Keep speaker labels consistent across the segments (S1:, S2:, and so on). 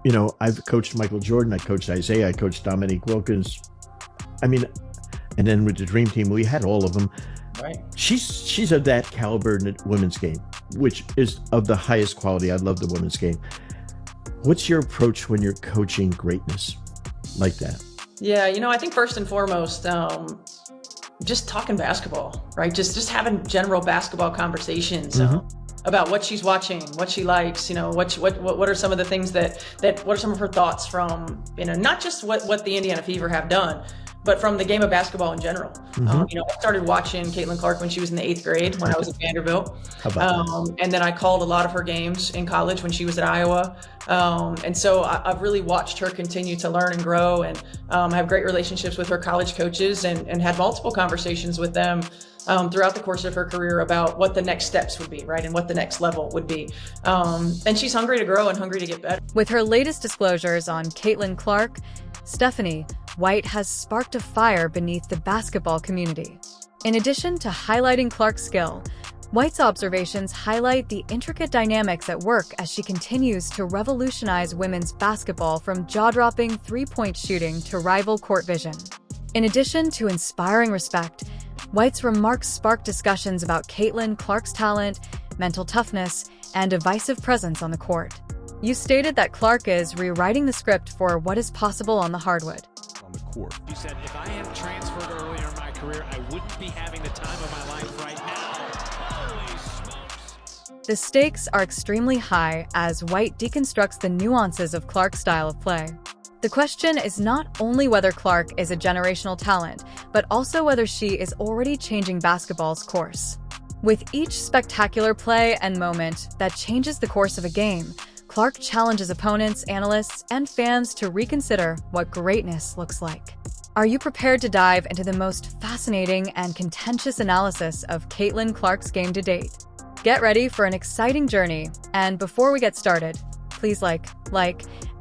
S1: You know, I've coached Michael Jordan, I coached Isaiah, I coached Dominique Wilkins. I mean, and then with the Dream Team, we had all of them.
S2: Right.
S1: She's of that caliber in the women's game, which is of the highest quality. I love the women's game. What's your approach when you're coaching greatness like that?
S2: Yeah, you know, I think first and foremost, just talking basketball, right? Just having general basketball conversations about what she's watching, what she likes, you know, what are some of the things that what are some of her thoughts from, you know, not just what the Indiana Fever have done, but from the game of basketball in general. You know, I started watching Caitlin Clark when she was in the 8th grade when I was at Vanderbilt. And then I called a lot of her games in college when she was at Iowa. And so I've really watched her continue to learn and grow, and have great relationships with her college coaches, and had multiple conversations with them throughout the course of her career about what the next steps would be, right? And what the next level would be. And she's hungry to grow and hungry to get better.
S3: With her latest disclosures on Caitlin Clark, Stephanie, White has sparked a fire beneath the basketball community. In addition to highlighting Clark's skill, White's observations highlight the intricate dynamics at work as she continues to revolutionize women's basketball, from jaw-dropping three-point shooting to rival court vision. In addition to inspiring respect, White's remarks sparked discussions about Caitlin Clark's talent, mental toughness, and divisive presence on the court. You stated that Clark is rewriting the script for what is possible on the hardwood.
S4: On the court.
S5: You said, if I had transferred earlier in my career, I wouldn't be having the time of my life right now. Holy smokes.
S3: The stakes are extremely high as White deconstructs the nuances of Clark's style of play. The question is not only whether Clark is a generational talent, but also whether she is already changing basketball's course. With each spectacular play and moment that changes the course of a game, Clark challenges opponents, analysts, and fans to reconsider what greatness looks like. Are you prepared to dive into the most fascinating and contentious analysis of Caitlin Clark's game to date? Get ready for an exciting journey, and before we get started, please like,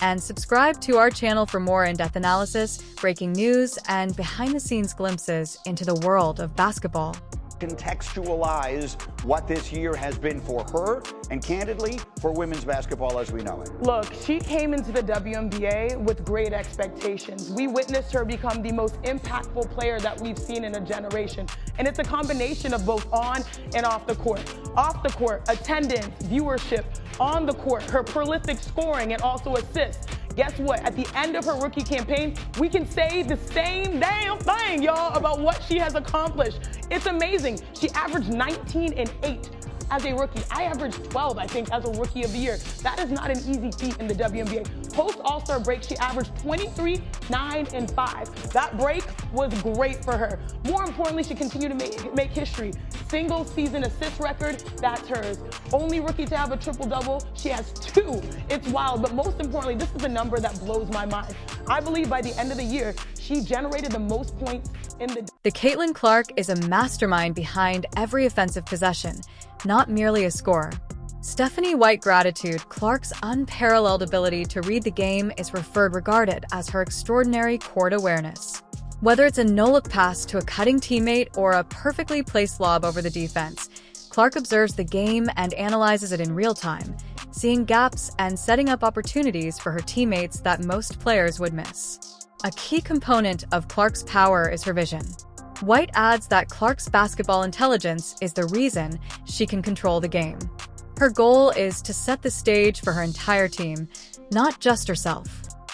S3: and subscribe to our channel for more in-depth analysis, breaking news, and behind-the-scenes glimpses into the world of basketball.
S6: Contextualize what this year has been for her, and candidly, for women's basketball as we know it.
S7: Look, she came into the WNBA with great expectations. We witnessed her become the most impactful player that we've seen in a generation. And it's a combination of both on and off the court. Off the court, attendance, viewership. On the court, her prolific scoring and also assists. Guess what? At the end of her rookie campaign, we can say the same damn thing, y'all, about what she has accomplished. It's amazing. She averaged 19 and 8 as a rookie. I averaged 12, I think, as a rookie of the year. That is not an easy feat in the WNBA. Post All-Star break, she averaged 23, 9, and 5. That break was great for her. More importantly, she continued to make history. Single season assist record, that's hers. Only rookie to have a triple-double, she has 2. It's wild, but most importantly, this is a number that blows my mind. I believe by the end of the year, she generated the most points in the...
S3: The Caitlin Clark is a mastermind behind every offensive possession, not merely a scorer. Stephanie White gratitude, Clark's unparalleled ability to read the game is regarded as her extraordinary court awareness. Whether it's a no-look pass to a cutting teammate or a perfectly placed lob over the defense, Clark observes the game and analyzes it in real time, seeing gaps and setting up opportunities for her teammates that most players would miss. A key component of Clark's power is her vision. White adds that Clark's basketball intelligence is the reason she can control the game. Her goal is to set the stage for her entire team, not just herself.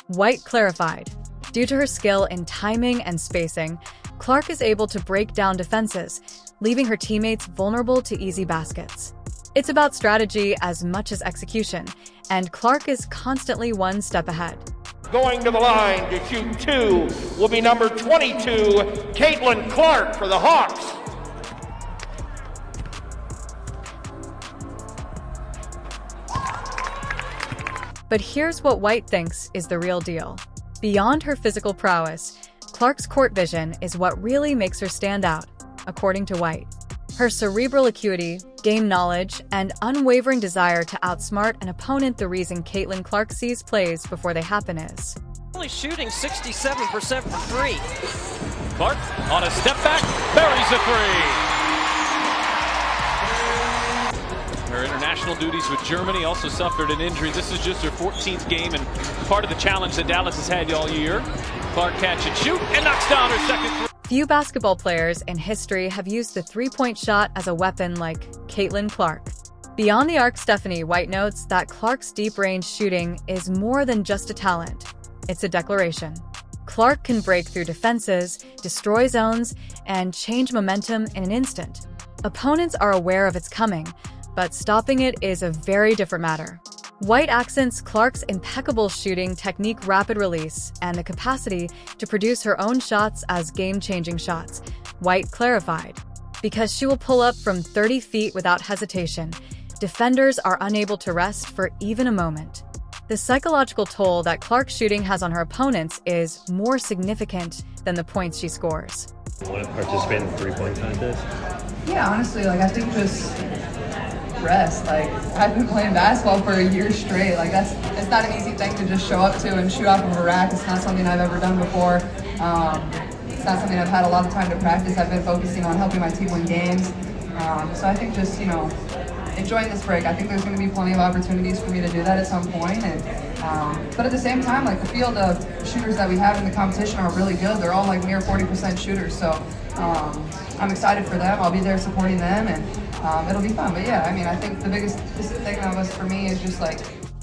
S3: White clarified, due to her skill in timing and spacing, Clark is able to break down defenses, leaving her teammates vulnerable to easy baskets. It's about strategy as much as execution, and Clark is constantly one step ahead.
S8: Going to the line to shoot 2 will be number 22, Caitlin Clark for the Hawks.
S3: But here's what White thinks is the real deal. Beyond her physical prowess, Clark's court vision is what really makes her stand out, according to White. Her cerebral acuity, game knowledge, and unwavering desire to outsmart an opponent the reason Caitlin Clark sees plays before they happen is.
S9: Only shooting 67% from 3.
S5: Clark on a step back, buries a 3. Her international duties with Germany, also suffered an injury. This is just her 14th game and part of the challenge that Dallas has had all year. Clark catch and shoot and knocks down her second three.
S3: Few basketball players in history have used the three-point shot as a weapon like Caitlin Clark. Beyond the arc, Stephanie White notes that Clark's deep-range shooting is more than just a talent. It's a declaration. Clark can break through defenses, destroy zones, and change momentum in an instant. Opponents are aware of its coming, but stopping it is a very different matter. White accents Clark's impeccable shooting technique, rapid release, and the capacity to produce her own shots as game-changing shots. White clarified, because she will pull up from 30 feet without hesitation, defenders are unable to rest for even a moment. The psychological toll that Clark's shooting has on her opponents is more significant than the points she scores.
S4: Want to participate in the three-point contest?
S10: Yeah, honestly, I think just rest. I've been playing basketball for a year straight. It's not an easy thing to just show up to and shoot off of a rack. It's not something I've ever done before. It's not something I've had a lot of time to practice. I've been focusing on helping my team win games. So I think just, enjoying this break. I think there's going to be plenty of opportunities for me to do that at some point. But at the same time, the field of shooters that we have in the competition are really good. They're all near 40% shooters. So I'm excited for them. I'll be there supporting them, and it'll be fun. But yeah, I think the biggest thing that was for me is just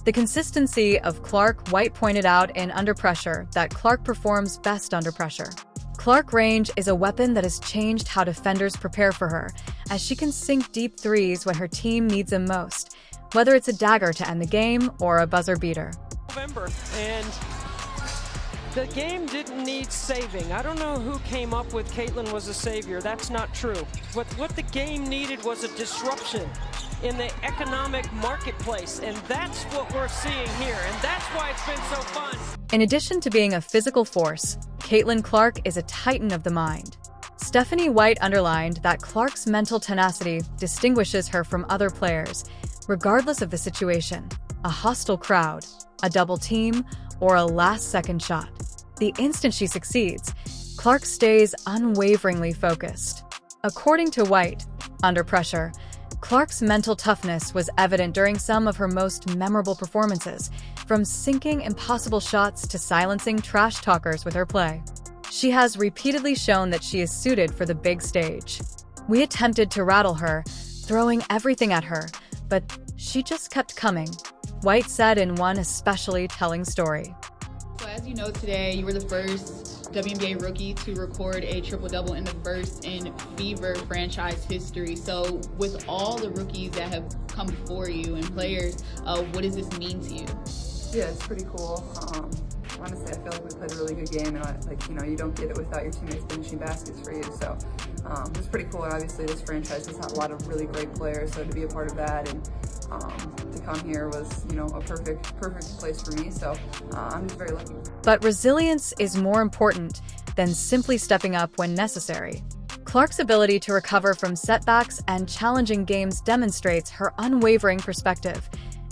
S3: the consistency of Clark. White pointed out in Under Pressure that Clark performs best under pressure. Clark range is a weapon that has changed how defenders prepare for her, as she can sink deep threes when her team needs them most, whether it's a dagger to end the game or a buzzer beater.
S9: November, and the game didn't need saving. I don't know who came up with Caitlin was a savior. That's not true. What the game needed was a disruption in the economic marketplace, and that's what we're seeing here, and that's why it's been so fun.
S3: In addition to being a physical force, Caitlin Clark is a titan of the mind. Stephanie White underlined that Clark's mental tenacity distinguishes her from other players, regardless of the situation, a hostile crowd, a double team, or a last-second shot. The instant she succeeds, Clark stays unwaveringly focused. According to White, under pressure, Clark's mental toughness was evident during some of her most memorable performances, from sinking impossible shots to silencing trash talkers with her play. She has repeatedly shown that she is suited for the big stage. We attempted to rattle her, throwing everything at her, but she just kept coming, White said in one especially telling story.
S11: So as you know, today you were the first WNBA rookie to record a triple-double in the first in Fever franchise history. So with all the rookies that have come before you and players, what does this mean to you?
S10: Yeah, it's pretty cool. Honestly, I feel like we played a really good game, and you don't get it without your teammates finishing baskets for you. So it's pretty cool. And obviously, this franchise has had a lot of really great players. So to be a part of that and to come here was, a perfect place for me. So I'm just very lucky.
S3: But resilience is more important than simply stepping up when necessary. Clark's ability to recover from setbacks and challenging games demonstrates her unwavering perspective.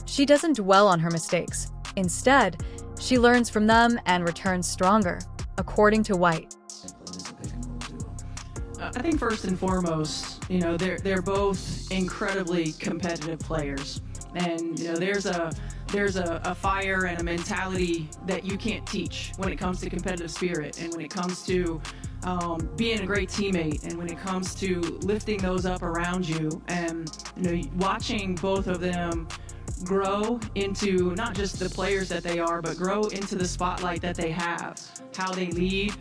S3: She doesn't dwell on her mistakes. Instead, she learns from them and returns stronger, according to White.
S2: I think first and foremost, they're both incredibly competitive players, and there's a fire and a mentality that you can't teach when it comes to competitive spirit, and when it comes to being a great teammate, and when it comes to lifting those up around you, and watching both of them grow into not just the players that they are, but grow into the spotlight that they have, how they lead,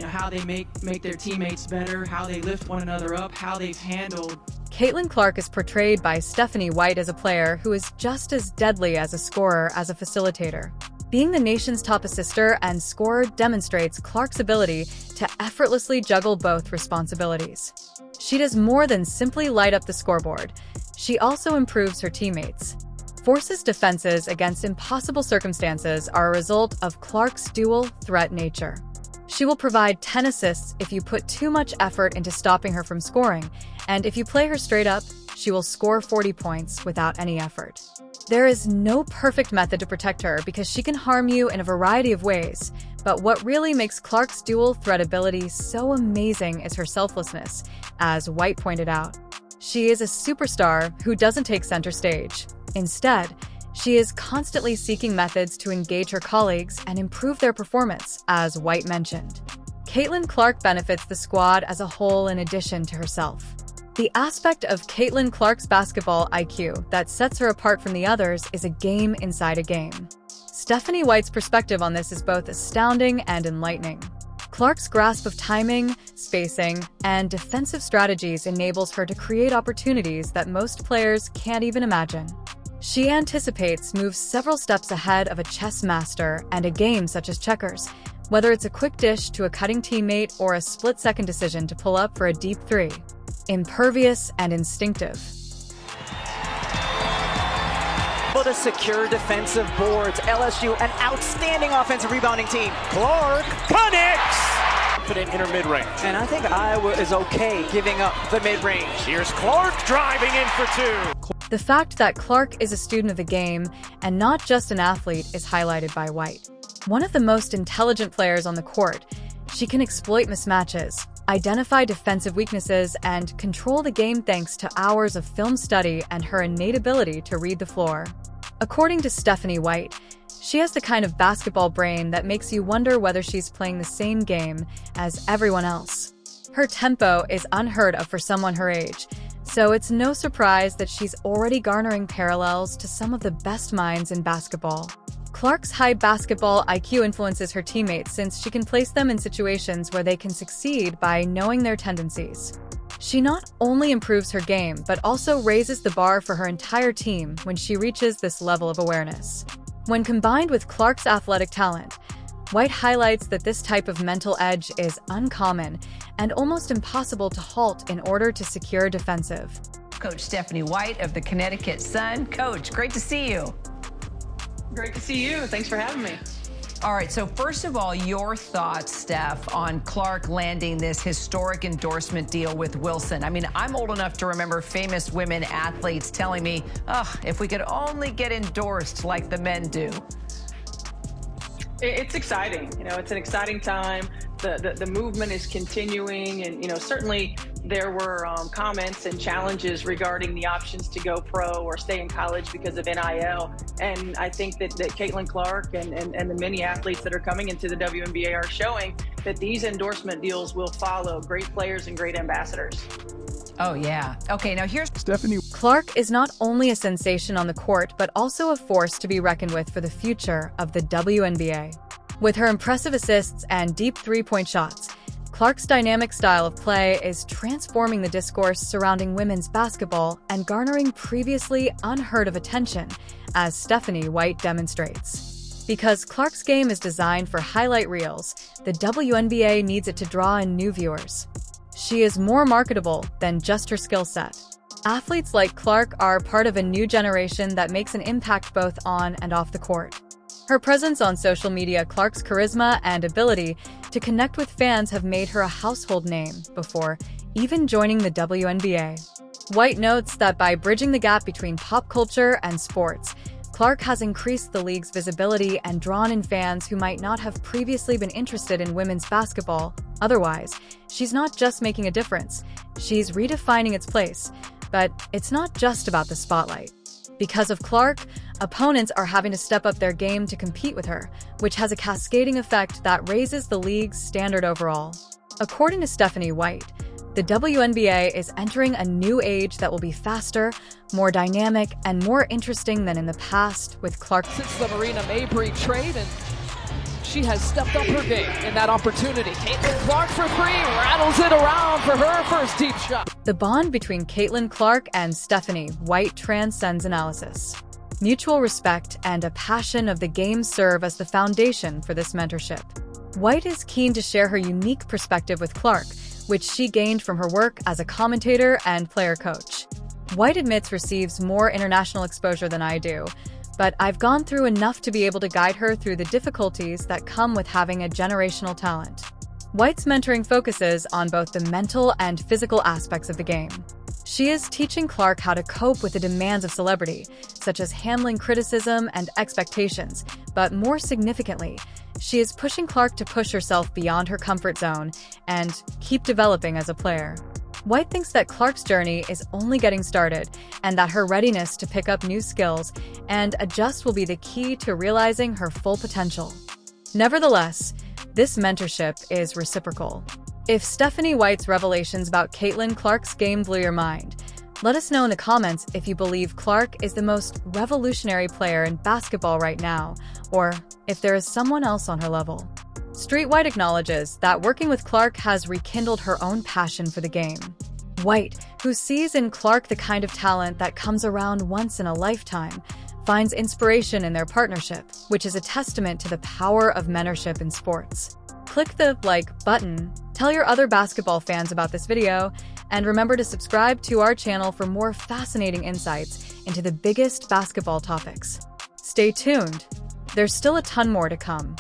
S2: how they make their teammates better, how they lift one another up, how they've handled.
S3: Caitlin Clark is portrayed by Stephanie White as a player who is just as deadly as a scorer as a facilitator. Being the nation's top assister and scorer demonstrates Clark's ability to effortlessly juggle both responsibilities. She does more than simply light up the scoreboard. She also improves her teammates. Force's defenses against impossible circumstances are a result of Clark's dual threat nature. She will provide 10 assists if you put too much effort into stopping her from scoring, and if you play her straight up, she will score 40 points without any effort. There is no perfect method to protect her because she can harm you in a variety of ways, but what really makes Clark's dual threat ability so amazing is her selflessness, as White pointed out. She is a superstar who doesn't take center stage. Instead, she is constantly seeking methods to engage her colleagues and improve their performance, as White mentioned. Caitlin Clark benefits the squad as a whole in addition to herself. The aspect of Caitlin Clark's basketball IQ that sets her apart from the others is a game inside a game. Stephanie White's perspective on this is both astounding and enlightening. Clark's grasp of timing, spacing, and defensive strategies enables her to create opportunities that most players can't even imagine. She anticipates moves several steps ahead of a chess master and a game such as checkers, whether it's a quick dish to a cutting teammate or a split-second decision to pull up for a deep three. Impervious and instinctive.
S12: Able to secure defensive boards. LSU, an outstanding offensive rebounding team. Clark connects!
S5: Confident in her mid-range.
S12: And I think Iowa is okay giving up the mid-range.
S5: Here's Clark driving in for two.
S3: The fact that Clark is a student of the game and not just an athlete is highlighted by White. One of the most intelligent players on the court, she can exploit mismatches, identify defensive weaknesses, and control the game thanks to hours of film study and her innate ability to read the floor. According to Stephanie White, she has the kind of basketball brain that makes you wonder whether she's playing the same game as everyone else. Her tempo is unheard of for someone her age, so it's no surprise that she's already garnering parallels to some of the best minds in basketball. Clark's high basketball IQ influences her teammates since she can place them in situations where they can succeed by knowing their tendencies. She not only improves her game, but also raises the bar for her entire team when she reaches this level of awareness. When combined with Clark's athletic talent, White highlights that this type of mental edge is uncommon and almost impossible to halt in order to secure defensive.
S13: Coach Stephanie White of the Connecticut Sun. Coach, great to see you.
S14: Great to see you. Thanks for having me.
S13: All right, so first of all, your thoughts, Steph, on Clark landing this historic endorsement deal with Wilson. I mean, I'm old enough to remember famous women athletes telling me, if we could only get endorsed like the men do.
S14: It's exciting. You know, it's an exciting time. The movement is continuing, and, you know, certainly there were comments and challenges regarding the options to go pro or stay in college because of NIL. And I think that Caitlin Clark and the many athletes that are coming into the WNBA are showing that these endorsement deals will follow great players and great ambassadors.
S13: Oh, yeah. Okay, now here's
S3: Stephanie. Clark is not only a sensation on the court, but also a force to be reckoned with for the future of the WNBA. With her impressive assists and deep three-point shots, Clark's dynamic style of play is transforming the discourse surrounding women's basketball and garnering previously unheard of attention, as Stephanie White demonstrates. Because Clark's game is designed for highlight reels, the WNBA needs it to draw in new viewers. She is more marketable than just her skill set. Athletes like Clark are part of a new generation that makes an impact both on and off the court. Her presence on social media, Clark's charisma, and ability to connect with fans have made her a household name before even joining the WNBA. White notes that by bridging the gap between pop culture and sports, Clark has increased the league's visibility and drawn in fans who might not have previously been interested in women's basketball. Otherwise, she's not just making a difference, she's redefining its place. But it's not just about the spotlight. Because of Clark, opponents are having to step up their game to compete with her, which has a cascading effect that raises the league's standard overall. According to Stephanie White, the WNBA is entering a new age that will be faster, more dynamic, and more interesting than in the past with Clark.
S15: Since the Marina Mabry trade, and she has stepped up her game in that opportunity. Caitlin Clark for three, rattles it around for her first deep shot.
S3: The bond between Caitlin Clark and Stephanie White transcends analysis. Mutual respect and a passion of the game serve as the foundation for this mentorship. White is keen to share her unique perspective with Clark, which she gained from her work as a commentator and player coach. White admits receives more international exposure than I do, but I've gone through enough to be able to guide her through the difficulties that come with having a generational talent. White's mentoring focuses on both the mental and physical aspects of the game. She is teaching Clark how to cope with the demands of celebrity, such as handling criticism and expectations, but more significantly, she is pushing Clark to push herself beyond her comfort zone and keep developing as a player. White thinks that Clark's journey is only getting started and that her readiness to pick up new skills and adjust will be the key to realizing her full potential. Nevertheless, this mentorship is reciprocal. If Stephanie White's revelations about Caitlin Clark's game blew your mind, let us know in the comments if you believe Clark is the most revolutionary player in basketball right now, or if there is someone else on her level. Street White acknowledges that working with Clark has rekindled her own passion for the game. White, who sees in Clark the kind of talent that comes around once in a lifetime, finds inspiration in their partnership, which is a testament to the power of mentorship in sports. Click the like button, tell your other basketball fans about this video, and remember to subscribe to our channel for more fascinating insights into the biggest basketball topics. Stay tuned. There's still a ton more to come.